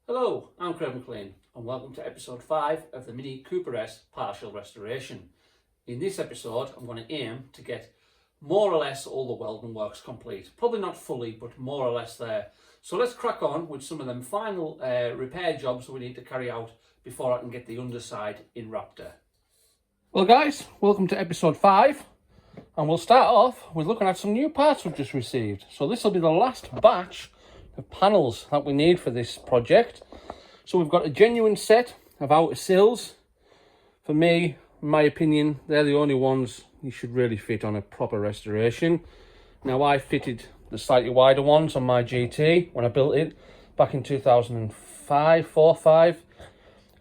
Hello, I'm Craig McLean and welcome to episode 5 of the Mini Cooper S partial restoration. In this episode I'm going to aim to get more or less all the welding works complete. Probably not fully, but more or less there. So let's crack on with some of them final repair jobs that we need to carry out before I can get the underside in Raptor. Well guys, welcome to episode 5 and we'll start off with looking at some new parts we've just received. So this will be the last batch of panels that we need for this project. So we've got a genuine set of outer sills. For me, in my opinion, they're the only ones you should really fit on a proper restoration. Now I fitted the slightly wider ones on my GT when I built it back in 2005,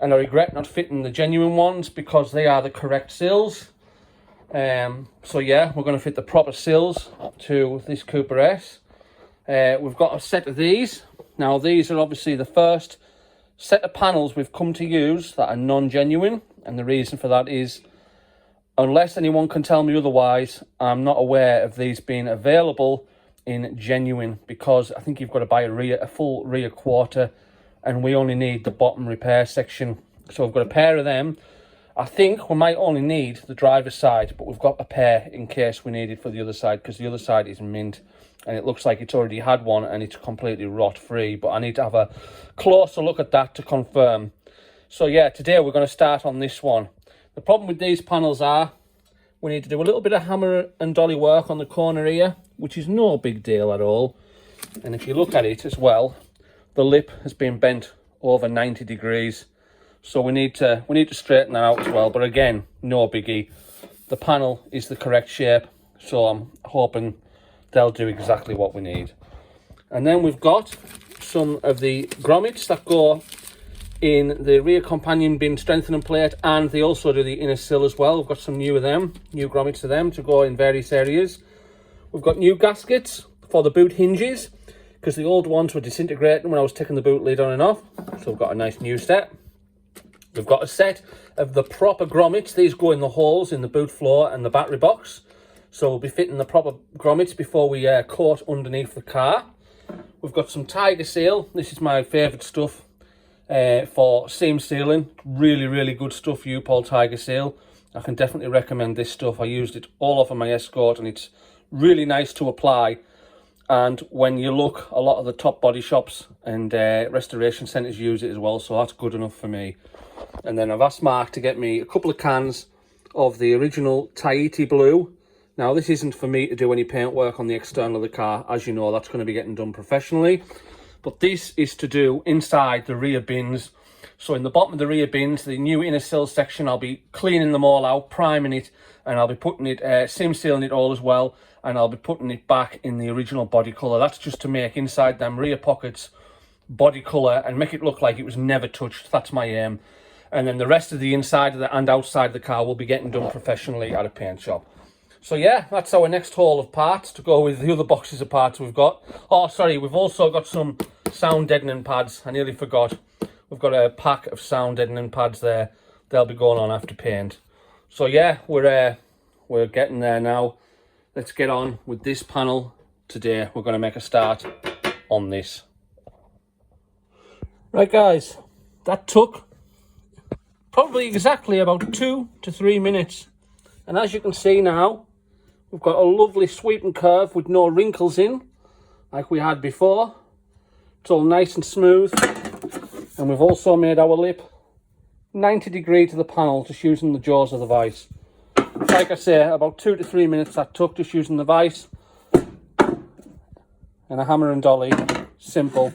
and I regret not fitting the genuine ones because they are the correct sills. So yeah, we're going to fit the proper sills to this Cooper S. We've got a set of these. Now these are obviously the first set of panels we've come to use that are non-genuine, and the reason for that is, unless anyone can tell me otherwise, I'm not aware of these being available in genuine, because I think you've got to buy a full rear quarter and we only need the bottom repair section. So we've got a pair of them. I think we might only need the driver's side, but we've got a pair in case we need it for the other side, because the other side is mint and it looks like it's already had one and it's completely rot free, but I need to have a closer look at that to confirm. So yeah, today we're going to start on this one. The problem with these panels are we need to do a little bit of hammer and dolly work on the corner here, which is no big deal at all. And if you look at it as well, the lip has been bent over 90 degrees. So we need to straighten that out as well. But again, no biggie. The panel is the correct shape, so I'm hoping they'll do exactly what we need. And then we've got some of the grommets that go in the rear companion bin strengthening plate, and they also do the inner sill as well. We've got some new grommets of them to go in various areas. We've got new gaskets for the boot hinges, because the old ones were disintegrating when I was taking the boot lid on and off. So we've got a nice new set. We've got a set of the proper grommets. These go in the holes in the boot floor and the battery box. So we'll be fitting the proper grommets before we coat underneath the car. We've got some Tiger Seal. This is my favourite stuff for seam sealing. Really, really good stuff, U-Pol Tiger Seal. I can definitely recommend this stuff. I used it all over my Escort and it's really nice to apply. And when you look, a lot of the top body shops and restoration centres use it as well, so that's good enough for me. And then I've asked Mark to get me a couple of cans of the original Tahiti Blue. Now this isn't for me to do any paint work on the external of the car, as you know, that's going to be getting done professionally. But this is to do inside the rear bins. So in the bottom of the rear bins, the new inner sill section, I'll be cleaning them all out, priming it, and I'll be putting it, seam sealing it all as well, and I'll be putting it back in the original body colour. That's just to make inside them rear pockets body colour and make it look like it was never touched. That's my aim. And then the rest of the inside of and outside of the car will be getting done professionally at a paint shop. So yeah, that's our next haul of parts to go with the other boxes of parts we've got. Oh, sorry, we've also got some sound deadening pads. I nearly forgot. We've got a pack of sound deadening pads there. They'll be going on after paint. So yeah, we're getting there now. Let's get on with this panel today. We're going to make a start on this. Right guys, that took probably exactly about 2 to 3 minutes. And as you can see now, we've got a lovely sweeping curve with no wrinkles in, like we had before. It's all nice and smooth. And we've also made our lip 90 degree to the panel, just using the jaws of the vise. Like I say, about 2 to 3 minutes that took, just using the vise and a hammer and dolly. Simple.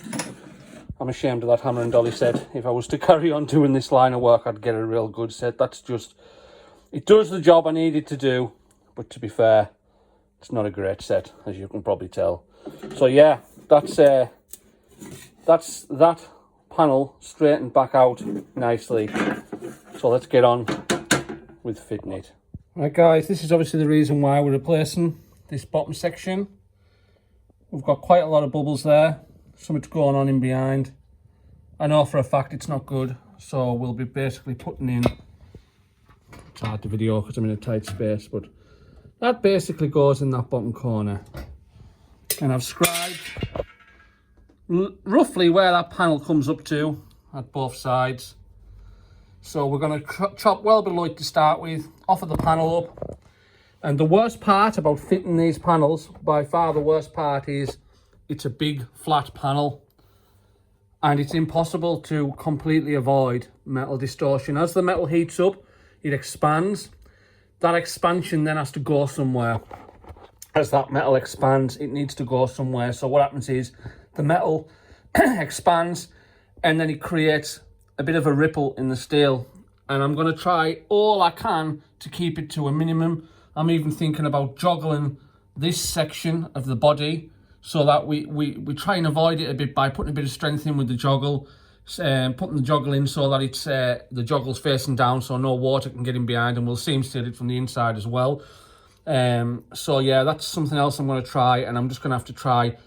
I'm ashamed of that hammer and dolly set. If I was to carry on doing this line of work, I'd get a real good set. That's just, it does the job I need it to do, but to be fair, it's not a great set, as you can probably tell. So yeah, that's that panel straightened back out nicely. So let's get on with fitting it. Right guys, this is obviously the reason why we're replacing this bottom section. We've got quite a lot of bubbles there, something's going on in behind. I know for a fact it's not good, so we'll be basically putting in, it's hard to video because I'm in a tight space, but that basically goes in that bottom corner. And I've scribed roughly where that panel comes up to at both sides. So we're going to chop well below it to start with, offer the panel up. And the worst part about fitting these panels, by far the worst part, is it's a big flat panel. And it's impossible to completely avoid metal distortion. As the metal heats up, it expands. That expansion then has to go somewhere. As that metal expands, it needs to go somewhere. So what happens is the metal expands and then it creates a bit of a ripple in the steel. And I'm going to try all I can to keep it to a minimum. I'm even thinking about joggling this section of the body so that we try and avoid it a bit by putting a bit of strength in with the joggle, putting the joggle in so that it's the joggle's facing down so no water can get in behind, and we'll seam seal it from the inside as well. So yeah, that's something else I'm going to try, and I'm just going to have to try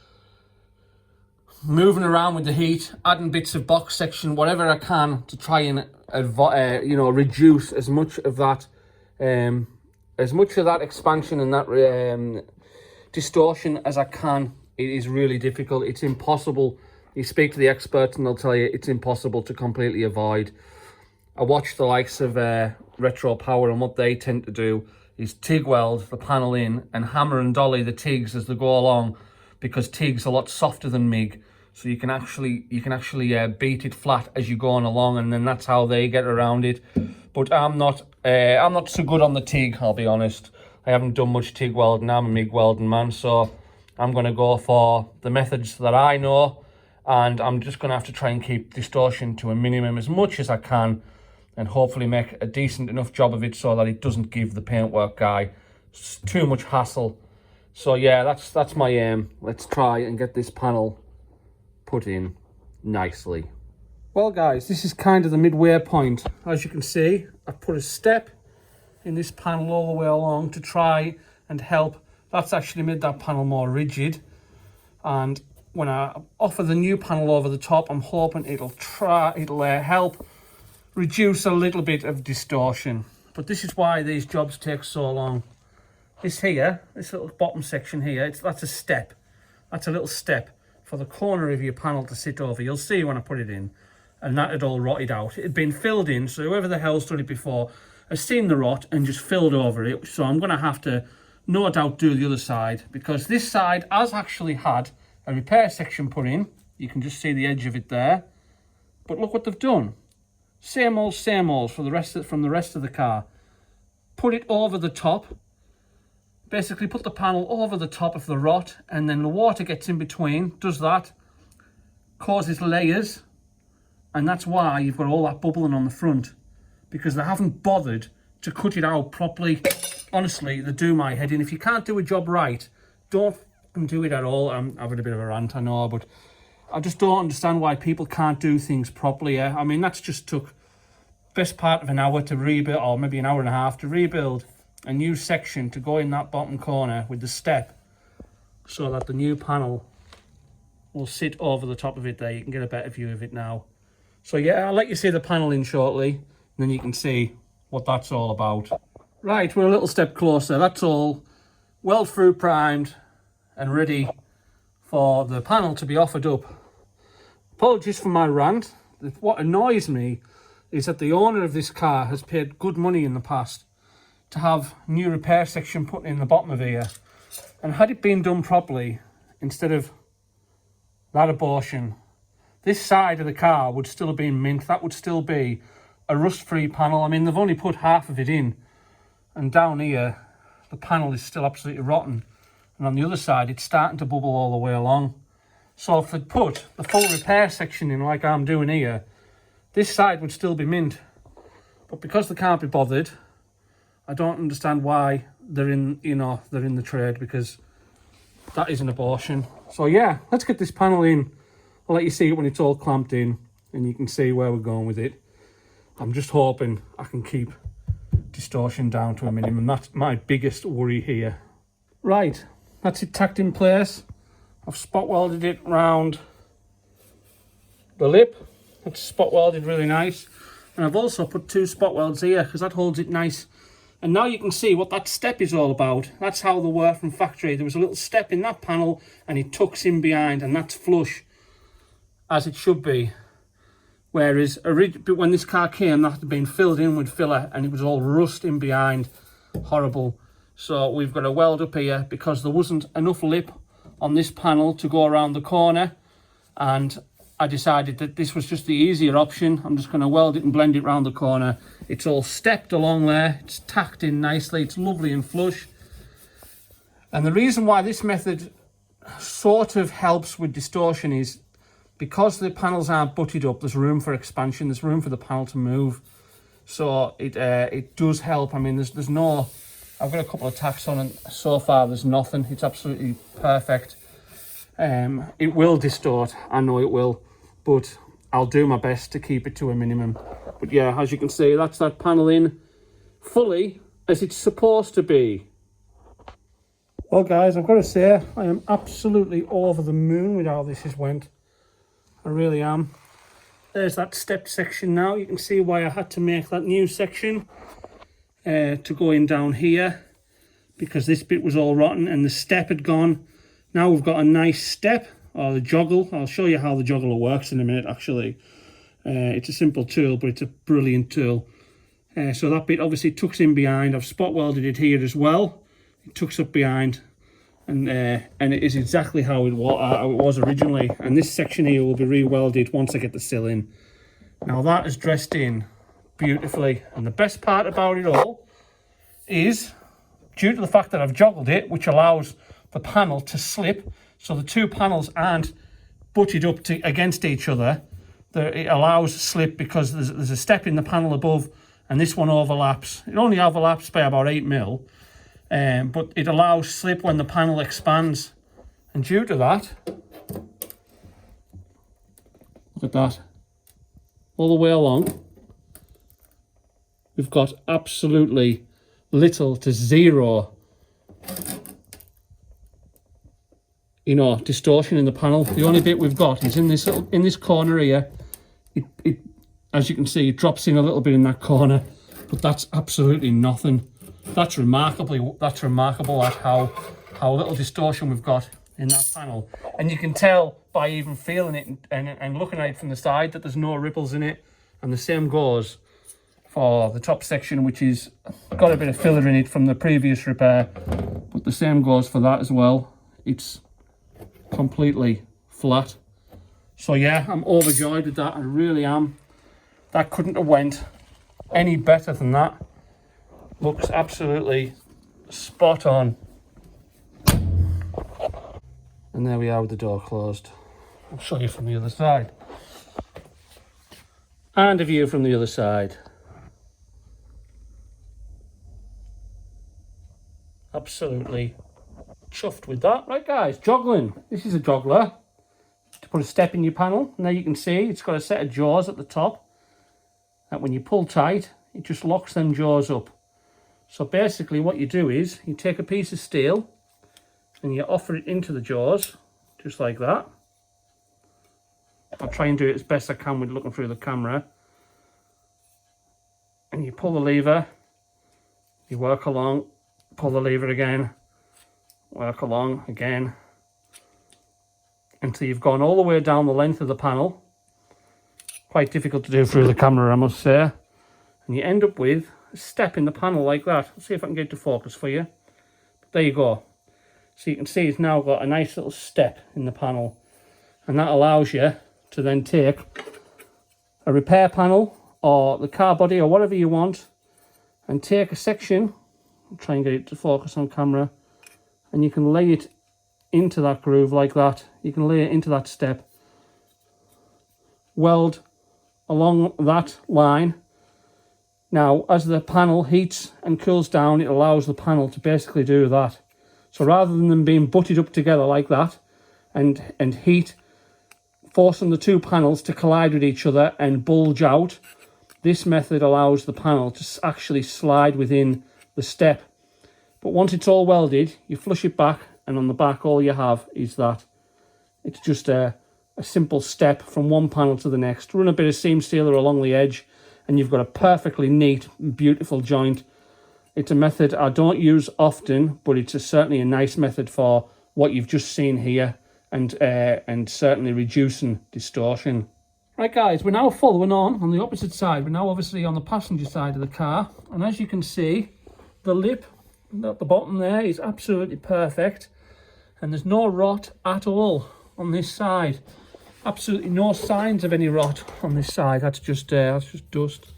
moving around with the heat, adding bits of box section, whatever I can to try and reduce as much of that expansion and that distortion as I can. It is really difficult. It's impossible. You speak to the experts and they'll tell you it's impossible to completely avoid. I watch the likes of Retro Power, and what they tend to do is TIG weld the panel in and hammer and dolly the TIGs as they go along, because TIG's a lot softer than MIG. So you can actually beat it flat as you're going along, and then that's how they get around it. But I'm not so good on the TIG, I'll be honest. I haven't done much TIG welding. I'm a MIG welding man, so I'm going to go for the methods that I know, and I'm just going to have to try and keep distortion to a minimum as much as I can, and hopefully make a decent enough job of it so that it doesn't give the paintwork guy too much hassle. So yeah, that's my aim. Let's try and get this panel put in nicely. Well guys, this is kind of the midway point. As you can see, I've put a step in this panel all the way along to try and help. That's actually made that panel more rigid, and when I offer the new panel over the top, I'm hoping it'll help reduce a little bit of distortion. But this is why these jobs take so long. This little bottom section here, that's a step. That's a little step for the corner of your panel to sit over. You'll see when I put it in, and that had all rotted out. It had been filled in, so whoever the hell's done it before has seen the rot and just filled over it. So I'm going to have to, no doubt, do the other side, because this side has actually had a repair section put in. You can just see the edge of it there. But look what they've done. Same old from the rest of the car. Put it over the top. Basically put the panel over the top of the rot, and then the water gets in between, does that, causes layers, and that's why you've got all that bubbling on the front, because they haven't bothered to cut it out properly. Honestly, they do my head in. If you can't do a job right, don't do it at all. I'm having a bit of a rant, I know, but I just don't understand why people can't do things properly. Yeah? I mean, that's just took best part of an hour to rebuild, or maybe an hour and a half to rebuild a new section to go in that bottom corner with the step, so that the new panel will sit over the top of it there. You can get a better view of it now. So yeah, I'll let you see the panel in shortly, and then you can see what that's all about. Right, we're a little step closer. That's all weld through, primed and ready for the panel to be offered up. Apologies for my rant. What annoys me is that the owner of this car has paid good money in the past to have new repair section put in the bottom of here, and had it been done properly, instead of that abortion, this side of the car would still have been mint. That would still be a rust-free panel. I mean, they've only put half of it in, and down here the panel is still absolutely rotten, and on the other side it's starting to bubble all the way along. So if they'd put the full repair section in like I'm doing here, this side would still be mint. But because they can't be bothered, I don't understand why they're in the trade, because that is an abortion. So yeah, let's get this panel in. I'll let you see it when it's all clamped in, and you can see where we're going with it. I'm just hoping I can keep distortion down to a minimum. That's my biggest worry here. Right, that's it tacked in place. I've spot welded it round the lip. It's spot welded really nice. And I've also put 2 spot welds here, because that holds it nice. And now you can see what that step is all about. That's how they were from factory. There was a little step in that panel, and it tucks in behind, and that's flush. as it should be. Whereas when this car came, that had been filled in with filler and it was all rust in behind. Horrible. So we've got a weld up here because there wasn't enough lip on this panel to go around the corner, and I decided that this was just the easier option. I'm just going to weld it and blend it around the corner. It's all stepped along there, it's tacked in nicely, it's lovely and flush. And the reason why this method sort of helps with distortion is because the panels aren't butted up, there's room for expansion, there's room for the panel to move. So it does help. I mean, there's no, I've got a couple of tacks on and so far there's nothing. It's absolutely perfect. It will distort, I know it will, but I'll do my best to keep it to a minimum. But yeah, as you can see, that's that panel in fully as it's supposed to be. Well guys, I've got to say, I am absolutely over the moon with how this has went. I really am. There's that stepped section now. You can see why I had to make that new section to go in down here, because this bit was all rotten and the step had gone. Now we've got a nice step, or the joggle. I'll show you how the juggler works in a minute actually. It's a simple tool, but it's a brilliant tool. So that bit obviously tucks in behind. I've spot welded it here as well. It tucks up behind, and it is exactly how it was originally. And this section here will be re-welded once I get the sill in. Now that is dressed in beautifully, and the best part about it all is, due to the fact that I've joggled it, which allows the panel to slip, so the two panels aren't butted up against each other. It allows slip because there's a step in the panel above, and this one overlaps. It only overlaps by about 8 mil. But it allows slip when the panel expands, and due to that, look at that, all the way along we've got absolutely little to zero, you know, distortion in the panel. The only bit we've got is in this corner here. It as you can see, it drops in a little bit in that corner, but that's absolutely nothing. That's remarkable at how little distortion we've got in that panel. And you can tell by even feeling it and looking at it from the side that there's no ripples in it. And the same goes for the top section, which is got a bit of filler in it from the previous repair. But the same goes for that as well. It's completely flat. So yeah, I'm overjoyed with that. I really am. That couldn't have went any better than that. Looks absolutely spot on. And there we are with the door closed. I'll show you from the other side. And a view from the other side. Absolutely chuffed with that. Right guys, joggling. This is a joggler to put a step in your panel. Now you can see it's got a set of jaws at the top that when you pull tight, it just locks them jaws up. So basically what you do is you take a piece of steel and you offer it into the jaws, just like that. I'll try and do it as best I can with looking through the camera. And you pull the lever, you work along, pull the lever again, work along again, until you've gone all the way down the length of the panel. Quite difficult to do through the camera, I must say. And you end up with a step in the panel like that. Let's see if I can get it to focus for you. But there you go. So you can see it's now got a nice little step in the panel. And that allows you to then take a repair panel or the car body or whatever you want and take a section, I'll try and get it to focus on camera, and you can lay it into that groove like that. You can lay it into that step, weld along that line. Now as the panel heats and cools down, it allows the panel to basically do that. So rather than them being butted up together like that and heat forcing the two panels to collide with each other and bulge out, this method allows the panel to actually slide within the step. But once it's all welded, you flush it back, and on the back all you have is that. It's just a simple step from one panel to the next. Run a bit of seam sealer along the edge and you've got a perfectly neat, beautiful joint. It's a method I don't use often, but it's certainly a nice method for what you've just seen here. and certainly reducing distortion. Right guys, we're now following on the opposite side. We're now obviously on the passenger side of the car, and as you can see, the lip at the bottom there is absolutely perfect, and there's no rot at all on this side. Absolutely no signs of any rot on this side. That's just dust.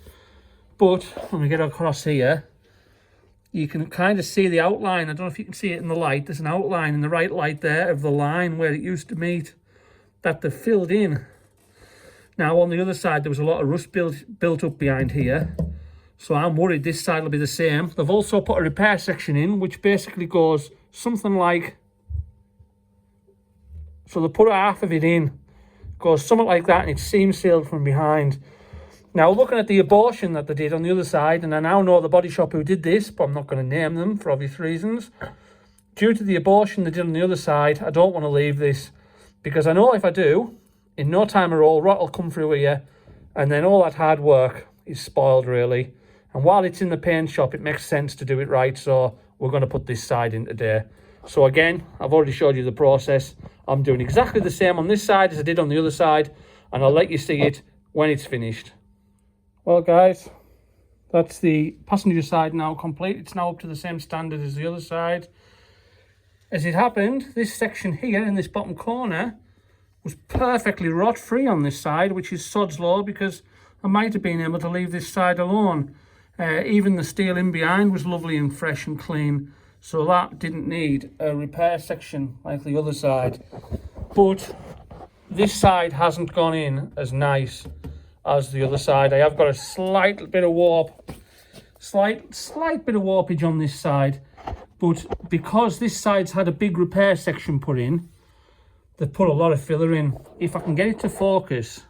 But when we get across here, you can kind of see the outline. I don't know if you can see it in the light. There's an outline in the right light there of the line where it used to meet that they've filled in. Now on the other side, there was a lot of rust built up behind here. So I'm worried this side will be the same. They've also put a repair section in, which basically goes something like... So they put half of it in. Goes something like that, and it's seam sealed from behind. Now looking at the abortion that they did on the other side, and I now know the body shop who did this, but I'm not going to name them for obvious reasons. Due to the abortion they did on the other side, I don't want to leave this, because I know if I do, in no time at all, rot will come through here, and then all that hard work is spoiled really. And while it's in the paint shop, it makes sense to do it right, so we're going to put this side in today. So again, I've already showed you the process. I'm doing exactly the same on this side as I did on the other side, and I'll let you see it when it's finished. Well guys, that's the passenger side now complete. It's now up to the same standard as the other side. As it happened, this section here in this bottom corner was perfectly rot free on this side, which is sod's law, because I might have been able to leave this side alone. Even the steel in behind was lovely and fresh and clean, so that didn't need a repair section like the other side. But this side hasn't gone in as nice as the other side. I have got a slight bit of warp, slight bit of warpage on this side, but because this side's had a big repair section put in, they've put a lot of filler in. If I can get it to focus,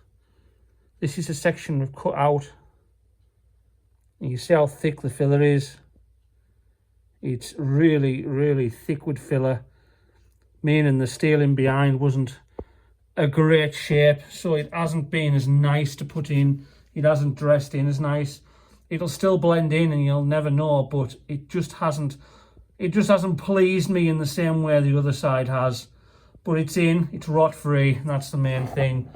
this is a section we've cut out. You can see how thick the filler is. It's really, really thick with filler, meaning the steel in behind wasn't a great shape, so it hasn't been as nice to put in. It hasn't dressed in as nice. It'll still blend in and you'll never know, but it just hasn't pleased me in the same way the other side has. But it's in, it's rot free, and that's the main thing.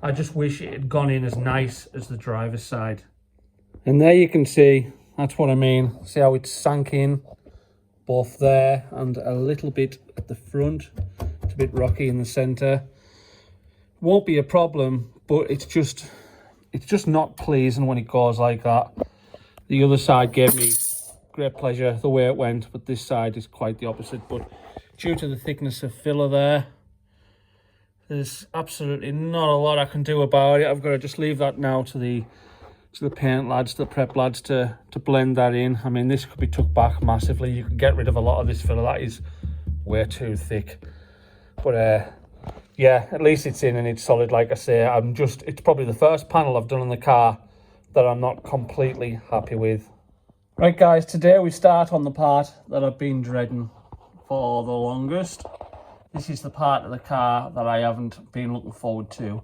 I just wish it had gone in as nice as the driver's side. And there you can see, that's what I mean. See how it's sank in, both there and a little bit at the front. It's a bit rocky in the centre. Won't be a problem, but it's just not pleasing when it goes like that. The other side gave me great pleasure the way it went, but this side is quite the opposite. But due to the thickness of filler there's absolutely not a lot I can do about it. I've got to just leave that now to the paint lads, the prep lads to blend that in. I mean, this could be took back massively. You could get rid of a lot of this filler. That is way too thick. But yeah, at least it's in and it's solid. Like I say, it's probably the first panel I've done on the car that I'm not completely happy with. Right guys, today we start on the part that I've been dreading for the longest. This is the part of the car that I haven't been looking forward to.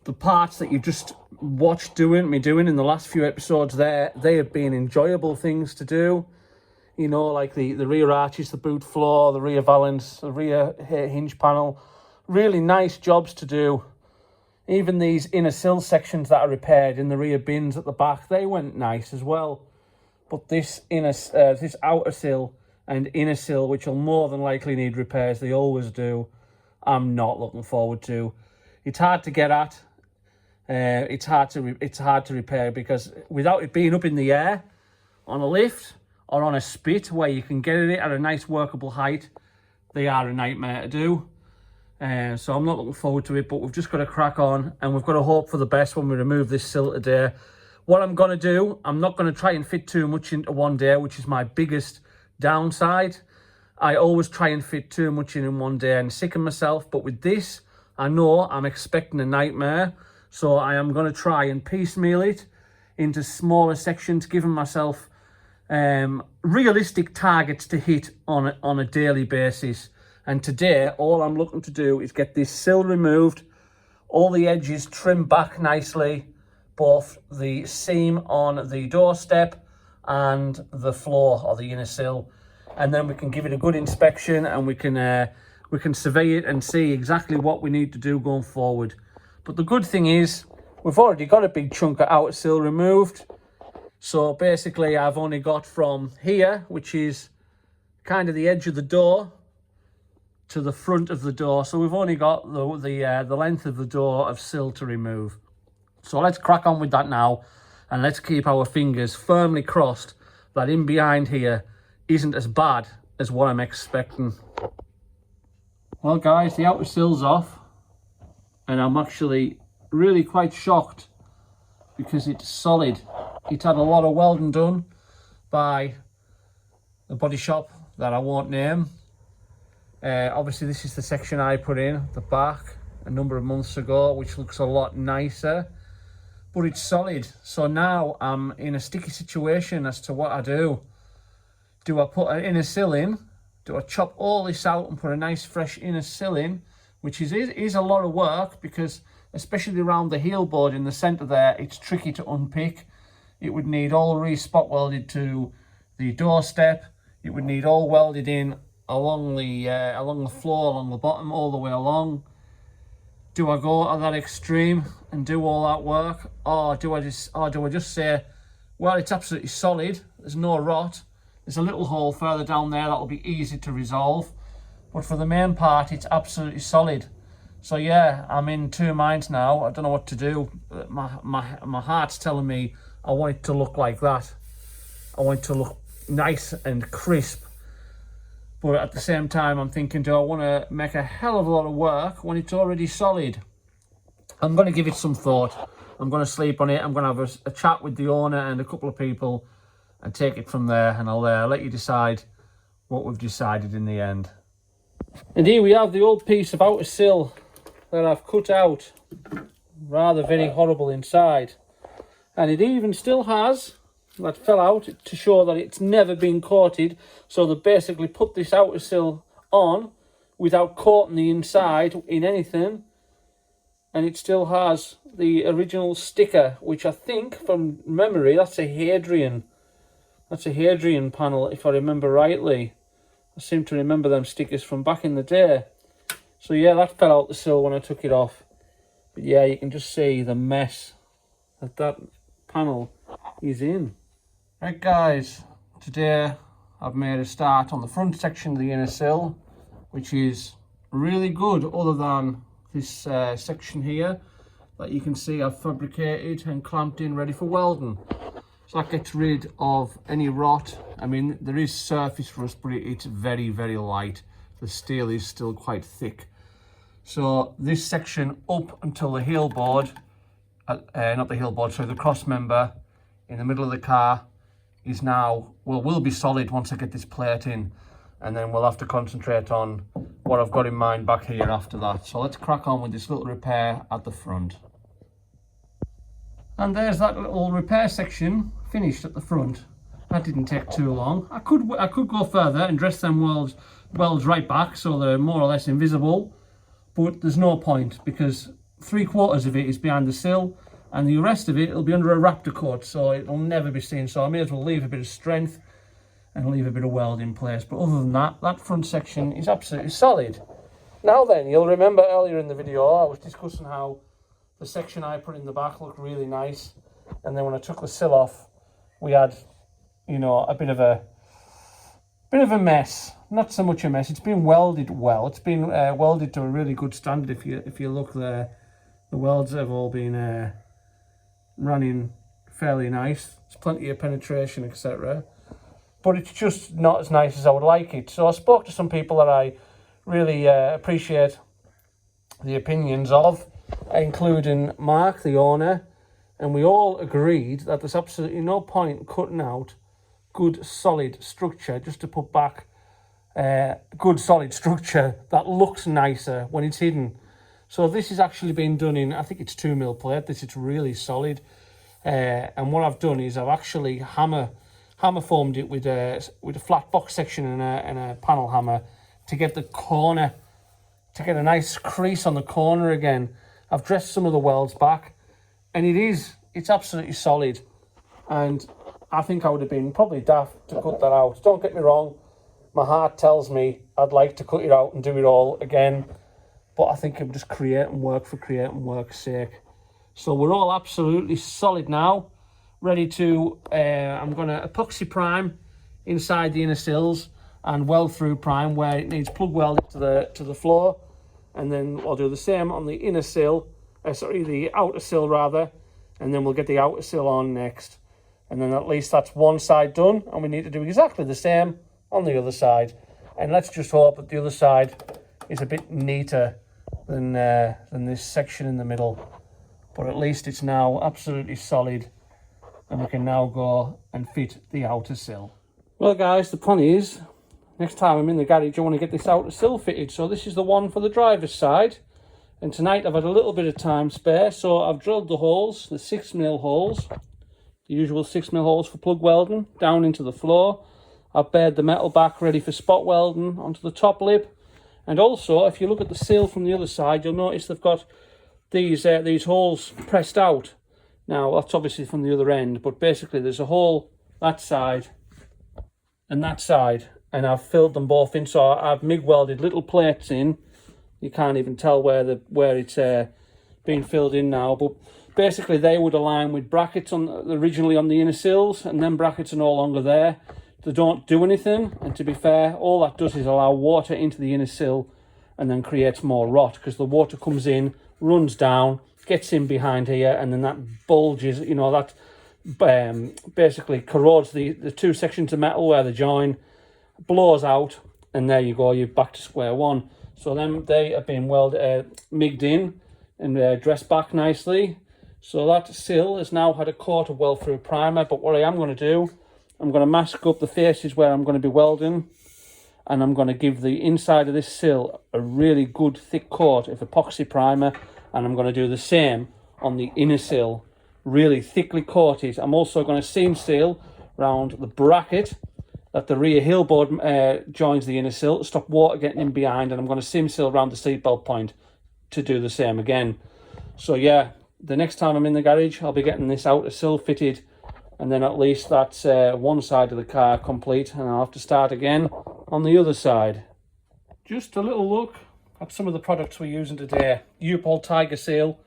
The parts that you just watched me doing in the last few episodes there, they have been enjoyable things to do. You know, like the rear arches, the boot floor, the rear valance, the rear hinge panel. Really nice jobs to do. Even these inner sill sections that are repaired in the rear bins at the back, they went nice as well. But this outer sill and inner sill, which will more than likely need repairs, they always do, I'm not looking forward to. It's hard to get at. It's hard to repair, because without it being up in the air on a lift or on a spit where you can get it at a nice workable height, they are a nightmare to do. So I'm not looking forward to it, but we've just got to crack on, and we've got to hope for the best when we remove this sill today. What I'm going to do, I'm not going to try and fit too much into one day, which is my biggest downside. I always try and fit too much in one day and sicken myself, but with this, I know I'm expecting a nightmare, so I am going to try and piecemeal it into smaller sections, giving myself realistic targets to hit on a daily basis. And today, all I'm looking to do is get this sill removed, all the edges trimmed back nicely, both the seam on the doorstep and the floor or the inner sill. And then we can give it a good inspection, and we can we can survey it and see exactly what we need to do going forward. But the good thing is, we've already got a big chunk of outer sill removed. So basically I've only got from here, which is kind of the edge of the door, to the front of the door. So we've only got the length of the door of sill to remove. So let's crack on with that now, and let's keep our fingers firmly crossed that in behind here isn't as bad as what I'm expecting. Well guys, the outer sill's off, and I'm actually really quite shocked because it's solid. It had a lot of welding done by the body shop that I won't name. Obviously this is the section I put in at the back a number of months ago, which looks a lot nicer, but it's solid. So now I'm in a sticky situation as to what I do. Do I put an inner sill in? Do I chop all this out and put a nice fresh inner sill in, which is a lot of work, because especially around the heel board in the center there, it's tricky to unpick. It would need all re-spot welded to the doorstep. It would need all welded in along the floor, along the bottom, all the way along. Do I go to that extreme and do all that work, or do I just say, well, it's absolutely solid, there's no rot, there's a little hole further down there that'll be easy to resolve, but for the main part it's absolutely solid. So yeah, I'm in two minds now. I don't know what to do. My heart's telling me I want it to look like that. I want it to look nice and crisp. But at the same time, I'm thinking, do I want to make a hell of a lot of work when it's already solid? I'm going to give it some thought. I'm going to sleep on it. I'm going to have a chat with the owner and a couple of people and take it from there. And I'll let you decide what we've decided in the end. And here we have the old piece of outer sill that I've cut out. Rather very horrible inside. And it even still has, that fell out to show that it's never been coated. So they basically put this outer sill on without coating the inside in anything, and it still has the original sticker, which I think from memory that's a Hadrian panel, if I remember rightly. I seem to remember them stickers from back in the day. So yeah, that fell out the sill when I took it off. But yeah, you can just see the mess that panel is in. Right guys, today I've made a start on the front section of the inner sill, which is really good, other than this section here that you can see I've fabricated and clamped in ready for welding. So that gets rid of any rot. I mean, there is surface rust, but it's very, very light. The steel is still quite thick. So this section up until the heel board, not the heel board, sorry, the cross member in the middle of the car is now, well, will be solid once I get this plate in, and then we'll have to concentrate on what I've got in mind back here after that. So let's crack on with this little repair at the front. And there's that little repair section finished at the front. That didn't take too long. I could go further and dress them welds right back so they're more or less invisible, but there's no point, because 3/4 of it is behind the sill, and the rest of it will be under a Raptor coat, so it'll never be seen. So I may as well leave a bit of strength and leave a bit of weld in place. But other than that, that front section is absolutely solid. Now then, you'll remember earlier in the video I was discussing how the section I put in the back looked really nice, and then when I took the sill off, we had, you know, a bit of a mess. Not so much a mess. It's been welded well. It's been welded to a really good standard. If you look there, the welds have all been running fairly nice. There's plenty of penetration, etc. But it's just not as nice as I would like it. So I spoke to some people that I really appreciate the opinions of, including Mark, the owner, and we all agreed that there's absolutely no point cutting out good solid structure just to put back good solid structure that looks nicer when it's hidden. So this is actually been done in, I think it's 2mm plate. This is really solid. And what I've done is I've actually hammer formed it with a flat box section and a panel hammer to get the corner, to get a nice crease on the corner again. I've dressed some of the welds back, and it's absolutely solid. And I think I would have been probably daft to cut that out. Don't get me wrong, my heart tells me I'd like to cut it out and do it all again, but I think I'm just creating work for creating work's sake. So we're all absolutely solid now, ready to, I'm going to epoxy prime inside the inner sills and weld through prime where it needs plug welding to the floor, and then I'll do the same on the inner sill, the outer sill rather, and then we'll get the outer sill on next. And then at least that's one side done, and we need to do exactly the same on the other side. And let's just hope that the other side is a bit neater than this section in the middle. But at least it's now absolutely solid, and we can now go and fit the outer sill. Well guys, the plan is, next time I'm in the garage I want to get this outer sill fitted. So this is the one for the driver's side. And tonight I've had a little bit of time spare, so I've drilled the holes, the 6mm holes. The usual 6mm holes for plug welding down into the floor. I've bared the metal back ready for spot welding onto the top lip. And also, if you look at the sill from the other side, you'll notice they've got these holes pressed out. Now, that's obviously from the other end, but basically there's a hole that side and that side, and I've filled them both in. So I've MIG welded little plates in. You can't even tell where it's been filled in now, but basically they would align with brackets originally on the inner sills, and then brackets are no longer there. They don't do anything, and to be fair, all that does is allow water into the inner sill and then creates more rot, because the water comes in, runs down, gets in behind here, and then that bulges, you know, that basically corrodes the two sections of metal where they join, blows out, and there you go, you're back to square one. So then they have been MIG'd in and dressed back nicely. So that sill has now had a coat of weld through primer, but what I am going to do, I'm going to mask up the faces where I'm going to be welding, and I'm going to give the inside of this sill a really good thick coat of epoxy primer, and I'm going to do the same on the inner sill, really thickly coated. I'm also going to seam seal around the bracket that the rear heel board joins the inner sill to stop water getting in behind, and I'm going to seam seal around the seatbelt point to do the same again. So yeah, the next time I'm in the garage, I'll be getting this outer sill fitted, and then at least that's one side of the car complete, and I'll have to start again on the other side. Just a little look at some of the products we're using today. U-Pole Tiger Seal.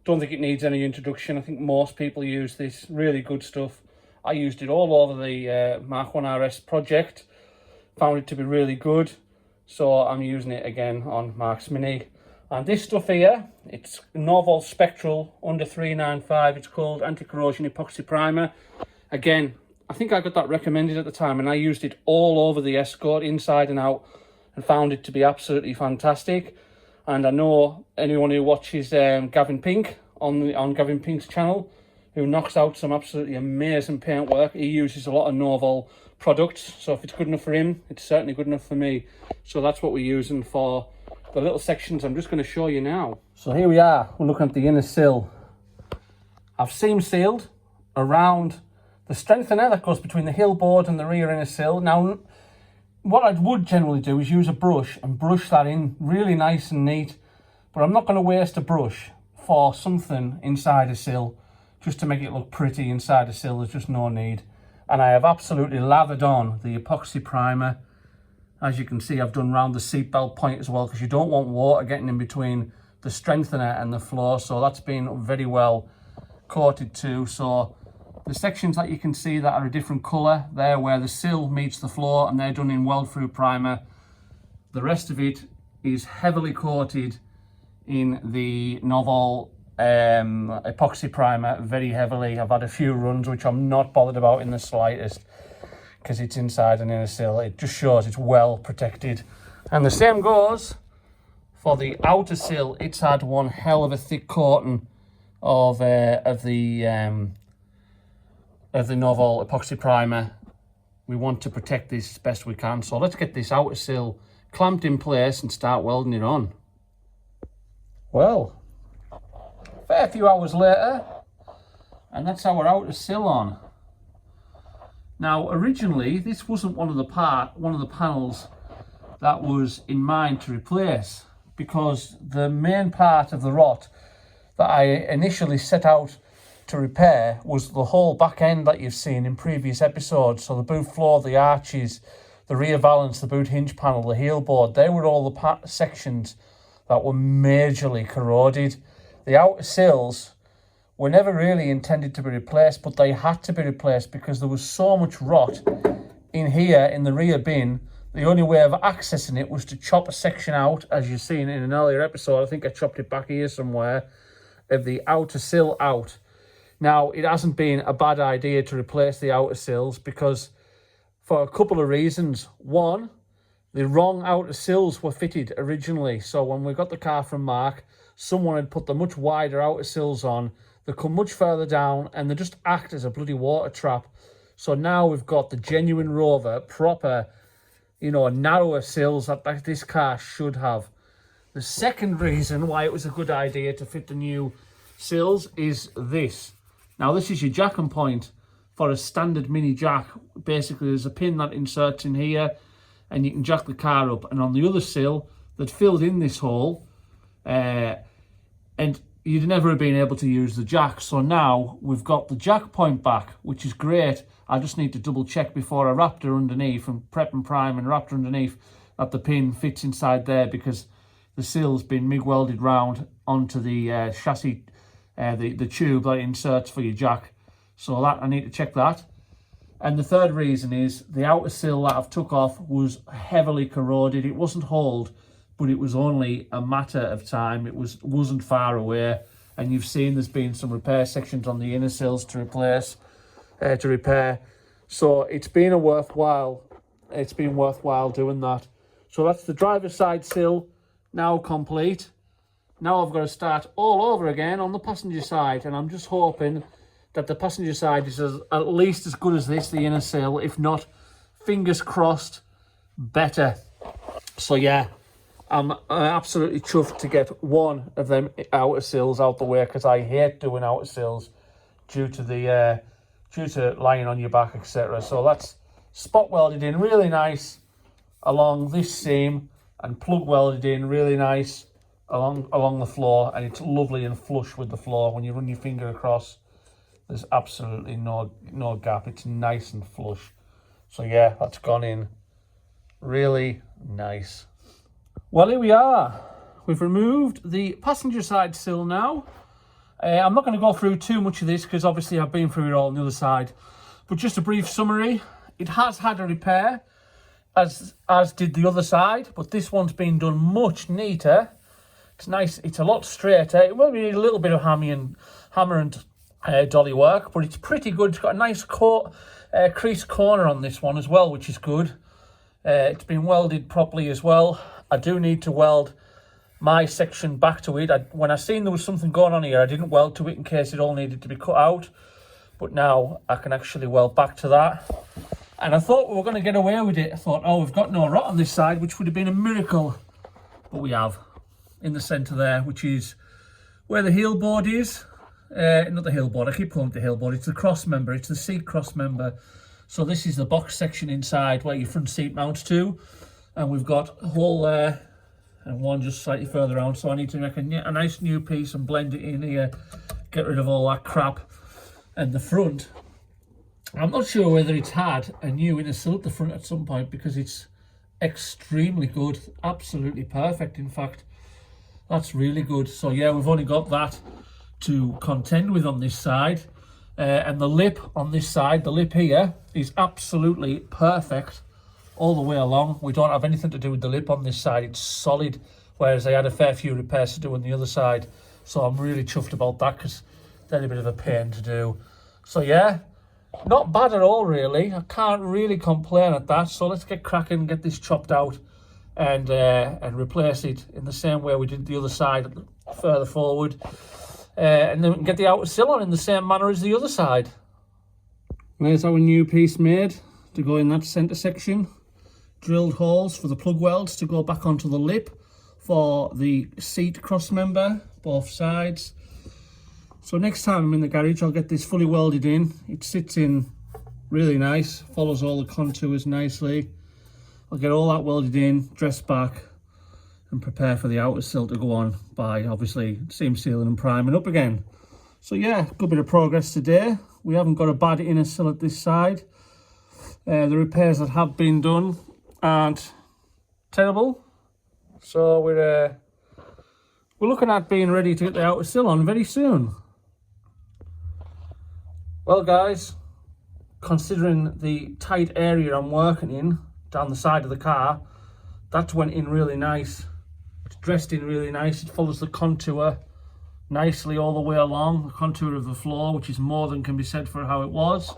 Don't think it needs any introduction. I think most people use this. Really good stuff. I used it all over the Mark 1 RS project. Found it to be really good. So I'm using it again on Mark's Mini. And this stuff here, it's Novel Spectral under 395. It's called Anti-Corrosion Epoxy Primer. Again, I think I got that recommended at the time, and I used it all over the Escort, inside and out, and found it to be absolutely fantastic. And I know anyone who watches Gavin Pink on Gavin Pink's channel, who knocks out some absolutely amazing paint work. He uses a lot of Novel products, so if it's good enough for him, it's certainly good enough for me. So that's what we're using for the little sections I'm just going to show you now. So here we are, we're looking at the inner sill. I've seam sealed around the strengthener that goes between the heel board and the rear inner sill. Now, what I would generally do is use a brush and brush that in really nice and neat, but I'm not going to waste a brush for something inside a sill just to make it look pretty inside a sill. There's just no need. And I have absolutely lathered on the epoxy primer. As you can see, I've done round the seatbelt point as well, because you don't want water getting in between the strengthener and the floor. So that's been very well coated too. So the sections that you can see that are a different colour, they're where the sill meets the floor, and they're done in weld through primer. The rest of it is heavily coated in the Novel epoxy primer, very heavily. I've had a few runs which I'm not bothered about in the slightest, because it's inside an inner sill. It just shows it's well protected. And the same goes for the outer sill. It's had one hell of a thick coating of the Novel epoxy primer. We want to protect this as best we can. So let's get this outer sill clamped in place and start welding it on. Well, a fair few hours later, and that's our outer sill on. Now, originally, this wasn't one of the panels that was in mind to replace, because the main part of the rot that I initially set out to repair was the whole back end that you've seen in previous episodes. So the boot floor, the arches, the rear valance, the boot hinge panel, the heel board, they were all the sections that were majorly corroded. The outer sills were never really intended to be replaced, but they had to be replaced because there was so much rot in here in the rear bin. The only way of accessing it was to chop a section out, as you've seen in an earlier episode. I think I chopped it back here somewhere, of the outer sill out. Now, it hasn't been a bad idea to replace the outer sills because for a couple of reasons. One, the wrong outer sills were fitted originally. So when we got the car from Mark, someone had put the much wider outer sills on. They come much further down and they just act as a bloody water trap. So now we've got the genuine Rover, proper, you know, narrower sills that this car should have. The second reason why it was a good idea to fit the new sills is this. Now, this is your jack and point for a standard mini jack. Basically, there's a pin that inserts in here and you can jack the car up. And on the other sill, that filled in this hole, and you'd never have been able to use the jack. So now we've got the jack point back, which is great. I just need to double check before I wrapped her underneath and prep and prime and wrapped her underneath that the pin fits inside there, because the sill's been MIG welded round onto the chassis, the tube that inserts for your jack. So that I need to check that. And the third reason is the outer sill that I've took off was heavily corroded. It wasn't holed, but it was only a matter of time. It wasn't far away. And you've seen there's been some repair sections on the inner sills to repair. So it's been worthwhile doing that. So that's the driver's side sill now complete. Now I've got to start all over again on the passenger side, and I'm just hoping that the passenger side is at least as good as this, the inner sill, if not, fingers crossed, better. So yeah, I'm absolutely chuffed to get one of them outer sills out the way, because I hate doing outer sills due to lying on your back, etc. So that's spot welded in really nice along this seam and plug welded in really nice along the floor, and it's lovely and flush with the floor. When you run your finger across, there's absolutely no gap. It's nice and flush. So yeah, that's gone in really nice. Well, here we are. We've removed the passenger side sill now. I'm not going to go through too much of this because obviously I've been through it all on the other side. But just a brief summary. It has had a repair, as did the other side, but this one's been done much neater. It's nice. It's a lot straighter. It will need a little bit of hammer and dolly work, but it's pretty good. It's got a nice crease corner on this one as well, which is good. It's been welded properly as well. I do need to weld my section back to it. When I seen there was something going on here, I didn't weld to it in case it all needed to be cut out. But now I can actually weld back to that. And I thought we were going to get away with it. I thought, oh, we've got no rot on this side, which would have been a miracle. But we have, in the centre there, which is where the heel board is. Not the heel board, I keep calling it the heel board. It's the cross member, it's the seat cross member. So this is the box section inside where your front seat mounts to. And we've got a hole there and one just slightly further around. So I need to make a nice new piece and blend it in here, get rid of all that crap. And the front, I'm not sure whether it's had a new inner sill at the front at some point, because it's extremely good, absolutely perfect. In fact, that's really good. So yeah, we've only got that to contend with on this side. And the lip on this side, the lip here, is absolutely perfect all the way along. We don't have anything to do with the lip on this side. It's solid, whereas I had a fair few repairs to do on the other side. So I'm really chuffed about that, because they're a bit of a pain to do. So yeah, not bad at all, really. I can't really complain at that. So let's get cracking and get this chopped out and replace it in the same way we did the other side further forward. And then we can get the outer sill on in the same manner as the other side. There's our new piece made to go in that centre section. Drilled holes for the plug welds to go back onto the lip for the seat cross member, both sides. So next time I'm in the garage, I'll get this fully welded in. It sits in really nice, follows all the contours nicely. I'll get all that welded in, dressed back, and prepare for the outer sill to go on by obviously seam sealing and priming up again. So yeah, good bit of progress today. We haven't got a bad inner sill at this side. The repairs that have been done aren't terrible. So we're looking at being ready to get the outer sill on very soon. Well guys, considering the tight area I'm working in down the side of the car, that went in really nice. It's dressed in really nice. It follows the contour nicely all the way along, the contour of the floor, which is more than can be said for how it was.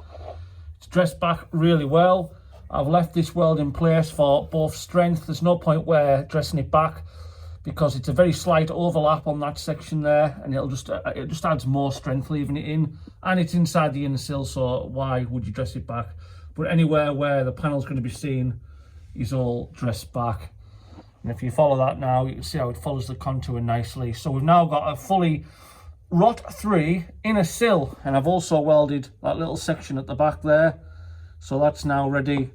It's dressed back really well. I've left this weld in place for both strength. There's no point where dressing it back because it's a very slight overlap on that section there, and it just adds more strength leaving it in, and it's inside the inner sill, so why would you dress it back? But anywhere where the panel's going to be seen is all dressed back. And if you follow that now, you can see how it follows the contour nicely. So we've now got a fully Rot 3 inner sill, and I've also welded that little section at the back there, so that's now ready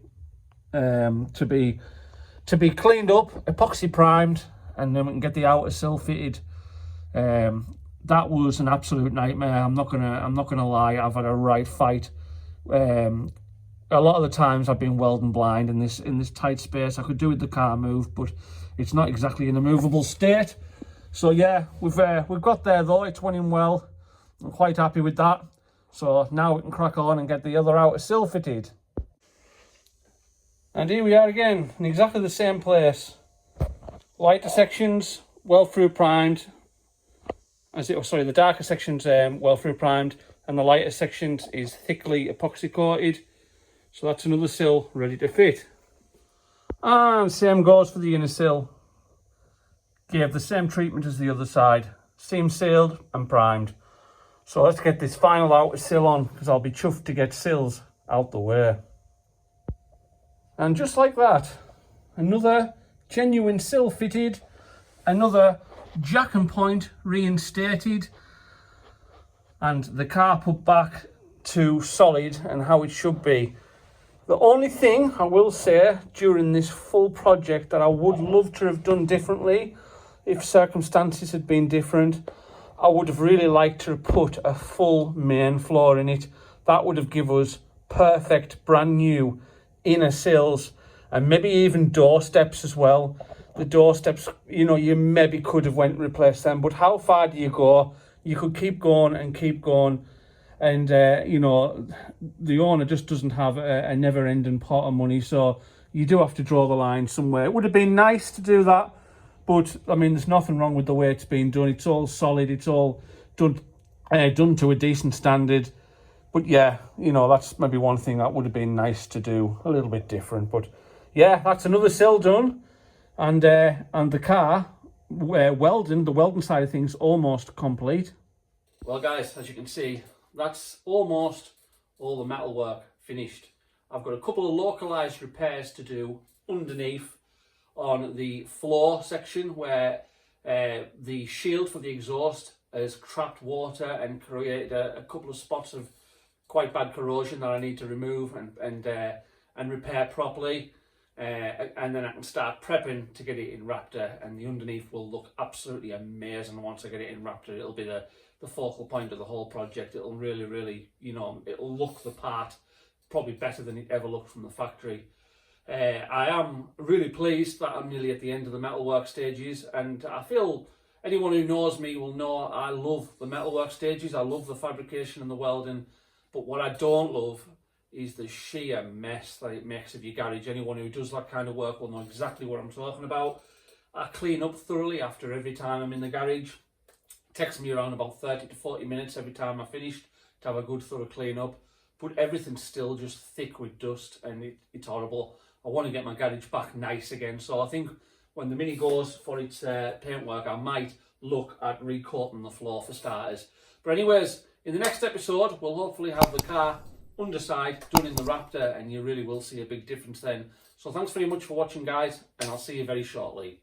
to be cleaned up, epoxy primed, and then we can get the outer sill fitted. That was an absolute nightmare. I'm not gonna lie. I've had a right fight. A lot of the times I've been welding blind in this tight space. I could do with the car move, but it's not exactly in a movable state. So yeah, we've got there though. It's went in well. I'm quite happy with that. So now we can crack on and get the other outer sill fitted. And here we are again in exactly the same place. Lighter sections well through primed. The darker sections well through primed, and the lighter sections is thickly epoxy coated. So that's another sill ready to fit. And same goes for the inner sill. Gave the same treatment as the other side. Seam sealed and primed. So let's get this final outer sill on, because I'll be chuffed to get sills out the way. And just like that, another genuine sill fitted, another jack and point reinstated, and the car put back to solid and how it should be. The only thing I will say during this full project that I would love to have done differently, if circumstances had been different, I would have really liked to have put a full main floor in it. That would have given us perfect brand new inner sills, and maybe even door steps as well. The door steps, you know, you maybe could have went and replaced them, but how far do you go? You could keep going and keep going, and you know, the owner just doesn't have a never-ending pot of money, so you do have to draw the line somewhere. It would have been nice to do that, but I mean, there's nothing wrong with the way it's been done. It's all solid, it's all done to a decent standard. But yeah, you know, that's maybe one thing that would have been nice to do a little bit different. But yeah, that's another sill done, and the car the welding side of things almost complete. Well guys, as you can see, that's almost all the metal work finished. I've got a couple of localized repairs to do underneath on the floor section where the shield for the exhaust has trapped water and created a couple of spots of quite bad corrosion that I need to remove and repair properly, and then I can start prepping to get it in Raptor, and the underneath will look absolutely amazing once I get it in Raptor. It'll be the focal point of the whole project. It'll really, you know, it'll look the part, probably better than it ever looked from the factory. I am really pleased that I'm nearly at the end of the metalwork stages, and I feel anyone who knows me will know I love the metalwork stages. I love the fabrication and the welding. But what I don't love is the sheer mess that it makes of your garage. Anyone who does that kind of work will know exactly what I'm talking about. I clean up thoroughly after every time I'm in the garage. It takes me around about 30 to 40 minutes every time I finished to have a good thorough clean up. But everything's still just thick with dust, and it's horrible. I want to get my garage back nice again. So I think when the Mini goes for its paintwork, I might look at recoating the floor for starters. But anyways, in the next episode, we'll hopefully have the car underside done in the Raptor, and you really will see a big difference then. So thanks very much for watching, guys, and I'll see you very shortly.